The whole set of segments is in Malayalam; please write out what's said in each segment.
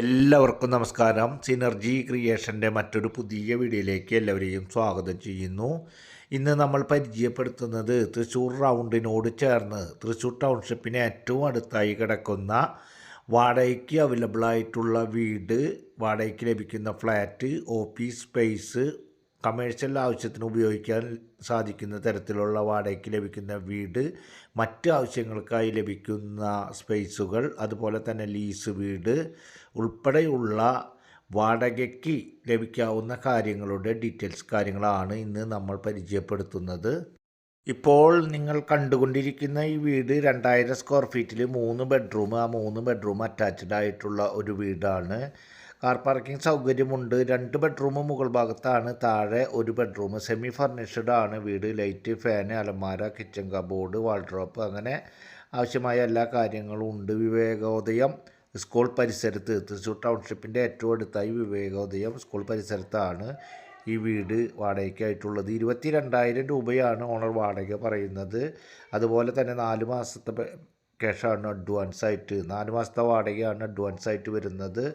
എല്ലാവർക്കും നമസ്കാരം. സിനർജി ക്രിയേഷൻ്റെ മറ്റൊരു പുതിയ വീഡിയോയിലേക്ക് എല്ലാവരെയും സ്വാഗതം ചെയ്യുന്നു. ഇന്ന് നമ്മൾ പരിചയപ്പെടുത്തുന്നത് തൃശ്ശൂർ റൗണ്ടിനോട് ചേർന്ന് തൃശ്ശൂർ ടൗൺഷിപ്പിന് ഏറ്റവും അടുത്തായി കിടക്കുന്ന വാടകയ്ക്ക് അവൈലബിളായിട്ടുള്ള വീട്, വാടകയ്ക്ക് ലഭിക്കുന്ന ഫ്ലാറ്റ്, ഓഫീസ് സ്പേസ്, കമേഴ്ഷ്യൽ ആവശ്യത്തിന് ഉപയോഗിക്കാൻ സാധിക്കുന്ന തരത്തിലുള്ള വാടകയ്ക്ക് ലഭിക്കുന്ന വീട്, മറ്റ് ആവശ്യങ്ങൾക്കായി ലഭിക്കുന്ന സ്പേസുകൾ, അതുപോലെ തന്നെ ലീസ് വീട് ഉൾപ്പെടെയുള്ള വാടകയ്ക്ക് ലഭിക്കാവുന്ന കാര്യങ്ങളുടെ കാര്യങ്ങളാണ് ഇന്ന് നമ്മൾ പരിചയപ്പെടുത്തുന്നത്. ഇപ്പോൾ നിങ്ങൾ കണ്ടുകൊണ്ടിരിക്കുന്ന ഈ വീട് 2000 സ്ക്വയർ ഫീറ്റിൽ 3 ബെഡ്റൂം, ആ 3 ബെഡ്റൂം അറ്റാച്ച്ഡ് ആയിട്ടുള്ള ഒരു വീടാണ്. കാർ പാർക്കിംഗ് സൗകര്യമുണ്ട്. 2 ബെഡ്റൂം മുകൾ ഭാഗത്താണ്, താഴെ 1 ബെഡ്റൂം. സെമി ഫർണിഷ്ഡ് ആണ് വീട്. ലൈറ്റ്, ഫാന്, അലമാര, കിച്ചൺ കബോർഡ്, വാൾഡ്രോപ്പ്, അങ്ങനെ ആവശ്യമായ എല്ലാ കാര്യങ്ങളും ഉണ്ട്. വിവേകോദയം സ്കൂൾ പരിസരത്ത്, തൃശ്ശൂർ ടൗൺഷിപ്പിൻ്റെ ഏറ്റവും അടുത്തായി വിവേകോദയം സ്കൂൾ പരിസരത്താണ് ഈ വീട് വാടകയ്ക്കായിട്ടുള്ളത്. 22,000 രൂപയാണ് ഓണർ വാടക പറയുന്നത്. അതുപോലെ തന്നെ 4 മാസത്തെ ക്യാഷാണ് അഡ്വാൻസായിട്ട്, 4 മാസത്തെ വാടകയാണ് അഡ്വാൻസായിട്ട് വരുന്നത്.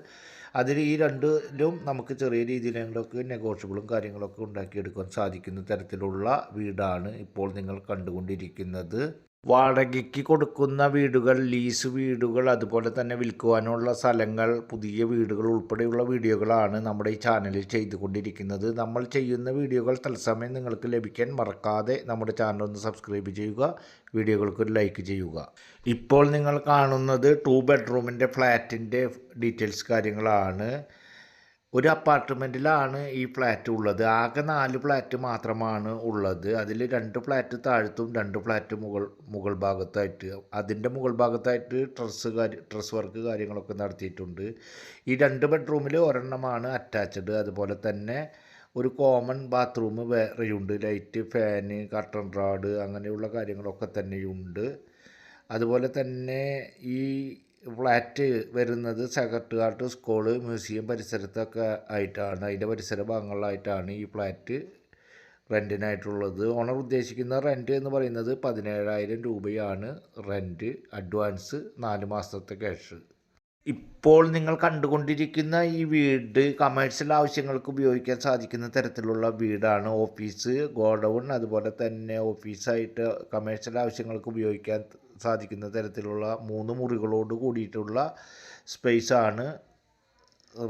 അതിൽ ഈ രണ്ടിലും നമുക്ക് ചെറിയ രീതിയിലൊക്കെ നെഗോഷ്യബിളും കാര്യങ്ങളൊക്കെ ഉണ്ടാക്കിയെടുക്കാൻ സാധിക്കുന്ന തരത്തിലുള്ള വീടാണ് ഇപ്പോൾ നിങ്ങൾ കണ്ടുകൊണ്ടിരിക്കുന്നത്. വാടകയ്ക്ക് കൊടുക്കുന്ന വീടുകൾ, ലീസ് വീടുകൾ, അതുപോലെ തന്നെ വിൽക്കുവാനുള്ള സ്ഥലങ്ങൾ, പുതിയ വീടുകൾ ഉൾപ്പെടെയുള്ള വീഡിയോകളാണ് നമ്മുടെ ഈ ചാനലിൽ ചെയ്തുകൊണ്ടിരിക്കുന്നത്. നമ്മൾ ചെയ്യുന്ന വീഡിയോകൾ തത്സമയം നിങ്ങൾക്ക് ലഭിക്കാൻ മറക്കാതെ നമ്മുടെ ചാനൽ ഒന്ന് സബ്സ്ക്രൈബ് ചെയ്യുക, വീഡിയോകൾക്ക് ഒരു ലൈക്ക് ചെയ്യുക. ഇപ്പോൾ നിങ്ങൾ കാണുന്നത് 2 ബെഡ്റൂമിൻ്റെ ഫ്ലാറ്റിൻ്റെ ഡീറ്റെയിൽസ് കാര്യങ്ങളാണ്. ഒരു അപ്പാർട്ട്മെൻറ്റിലാണ് ഈ ഫ്ലാറ്റ് ഉള്ളത്. ആകെ 4 ഫ്ലാറ്റ് മാത്രമാണ് ഉള്ളത്. അതിൽ 2 ഫ്ലാറ്റ് താഴത്തും 2 ഫ്ലാറ്റ് മുകൾ ഭാഗത്തായിട്ട്. അതിൻ്റെ മുകൾ ഭാഗത്തായിട്ട് ഡ്രസ് വർക്ക് കാര്യങ്ങളൊക്കെ നടത്തിയിട്ടുണ്ട്. ഈ 2 ബെഡ്റൂമിൽ ഒരെണ്ണമാണ് അറ്റാച്ച്ഡ്. അതുപോലെ തന്നെ ഒരു കോമൺ ബാത്റൂം വേറെയുണ്ട്. ലൈറ്റ്, ഫാന്, കർട്ടൺ റാഡ്, അങ്ങനെയുള്ള കാര്യങ്ങളൊക്കെ തന്നെയുണ്ട്. അതുപോലെ തന്നെ ഈ ഫ്ലാറ്റ് വരുന്നത് സെക്രട്ടേറിയറ്റ്, സ്കൂള്, മ്യൂസിയം പരിസരത്തൊക്കെ ആയിട്ടാണ്, അതിൻ്റെ പരിസര ഭാഗങ്ങളിലായിട്ടാണ് ഈ ഫ്ലാറ്റ് റെൻറ്റിനായിട്ടുള്ളത്. ഓണർ ഉദ്ദേശിക്കുന്ന റെൻറ്റ് എന്ന് പറയുന്നത് 17,000 രൂപയാണ് റെൻറ്റ്. അഡ്വാൻസ് 4 മാസത്തെ ക്യാഷ്. ഇപ്പോൾ നിങ്ങൾ കണ്ടുകൊണ്ടിരിക്കുന്ന ഈ വീട് കമേഴ്ഷ്യൽ ആവശ്യങ്ങൾക്ക് ഉപയോഗിക്കാൻ സാധിക്കുന്ന തരത്തിലുള്ള വീടാണ്. ഓഫീസ്, ഗോഡൗൺ, അതുപോലെ തന്നെ ഓഫീസായിട്ട് കമേഴ്ഷ്യൽ ആവശ്യങ്ങൾക്ക് ഉപയോഗിക്കാൻ സാധിക്കുന്ന തരത്തിലുള്ള 3 മുറികളോട് കൂടിയിട്ടുള്ള സ്പേസാണ്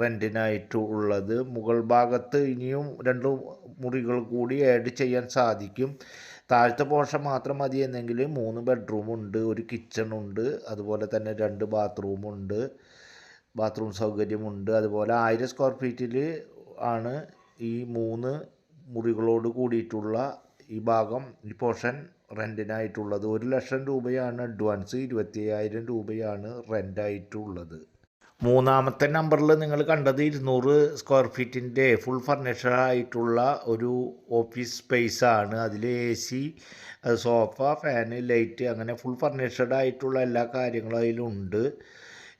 റെൻറ്റിനായിട്ട് ഉള്ളത്. മുകൾ ഭാഗത്ത് ഇനിയും 2 മുറികൾ കൂടി ആഡ് ചെയ്യാൻ സാധിക്കും. താഴത്തെ പോർഷൻ മാത്രം മതി എന്നെങ്കിൽ 3 ബെഡ്റൂമുണ്ട്, ഒരു കിച്ചണുണ്ട്, അതുപോലെ തന്നെ 2 ബാത്റൂമുണ്ട്, ബാത്റൂം സൗകര്യമുണ്ട്. അതുപോലെ 1000 സ്ക്വയർ ഫീറ്റിൽ ആണ് ഈ 3 മുറികളോട് കൂടിയിട്ടുള്ള ഈ ഭാഗം, ഈ പോർഷൻ റെൻറ്റിനായിട്ടുള്ളത്. 1 ലക്ഷം രൂപയാണ് അഡ്വാൻസ്, 25,000 രൂപയാണ് റെൻ്റായിട്ടുള്ളത്. മൂന്നാമത്തെ നമ്പറിൽ നിങ്ങൾ കണ്ടത് 200 സ്ക്വയർ ഫീറ്റിൻ്റെ ഫുൾ ഫർണിച്ചറായിട്ടുള്ള ഒരു ഓഫീസ് സ്പേസാണ്. അതിൽ AC, സോഫ, ഫാന്, ലൈറ്റ്, അങ്ങനെ ഫുൾ ഫർണിച്ചർഡ് ആയിട്ടുള്ള എല്ലാ കാര്യങ്ങളും അതിലുണ്ട്.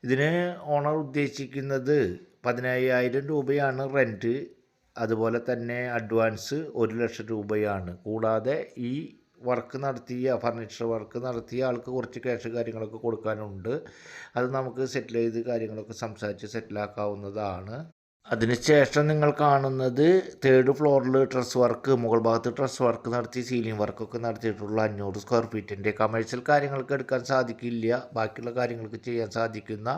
ഇതിന് ഓണർ ഉദ്ദേശിക്കുന്നത് 17,000 രൂപയാണ് റെൻറ്റ്. അതുപോലെ തന്നെ അഡ്വാൻസ് 1 ലക്ഷം രൂപയാണ്. കൂടാതെ ഈ വർക്ക് നടത്തിയ, ഫർണിച്ചർ വർക്ക് നടത്തിയ ആൾക്ക് കുറച്ച് ക്യാഷ് കാര്യങ്ങളൊക്കെ കൊടുക്കാനുണ്ട്. അത് നമുക്ക് സെറ്റിൽ ചെയ്ത് കാര്യങ്ങളൊക്കെ സംസാരിച്ച് സെറ്റിലാക്കാവുന്നതാണ്. അതിനുശേഷം നിങ്ങൾ കാണുന്നത് 3rd ഫ്ലോറിൽ ഡ്രസ് വർക്ക്, മുകൾ ഭാഗത്ത് ഡ്രസ് വർക്ക് നടത്തി സീലിംഗ് വർക്കൊക്കെ നടത്തിയിട്ടുള്ള 500 സ്ക്വയർ ഫീറ്റിൻ്റെ. കമേഴ്ഷ്യൽ കാര്യങ്ങൾക്ക് എടുക്കാൻ സാധിക്കില്ല, ബാക്കിയുള്ള കാര്യങ്ങൾക്ക് ചെയ്യാൻ സാധിക്കുന്ന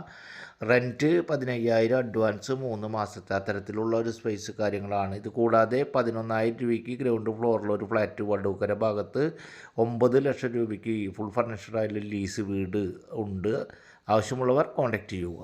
റെൻറ്റ് 15,000, അഡ്വാൻസ് 3 മാസത്തെ, അത്തരത്തിലുള്ള ഒരു സ്പേസ് കാര്യങ്ങളാണ്. ഇത് കൂടാതെ 11,000 രൂപയ്ക്ക് ഗ്രൗണ്ട് ഫ്ലോറിൽ ഒരു ഫ്ലാറ്റ് വടൂക്കര ഭാഗത്ത്, 9 ലക്ഷം രൂപയ്ക്ക് ഫുൾ ഫർണിച്ചറായുള്ള ലീസ് വീട് ഉണ്ട്. ആവശ്യമുള്ളവർ കോൺടാക്റ്റ് ചെയ്യുക.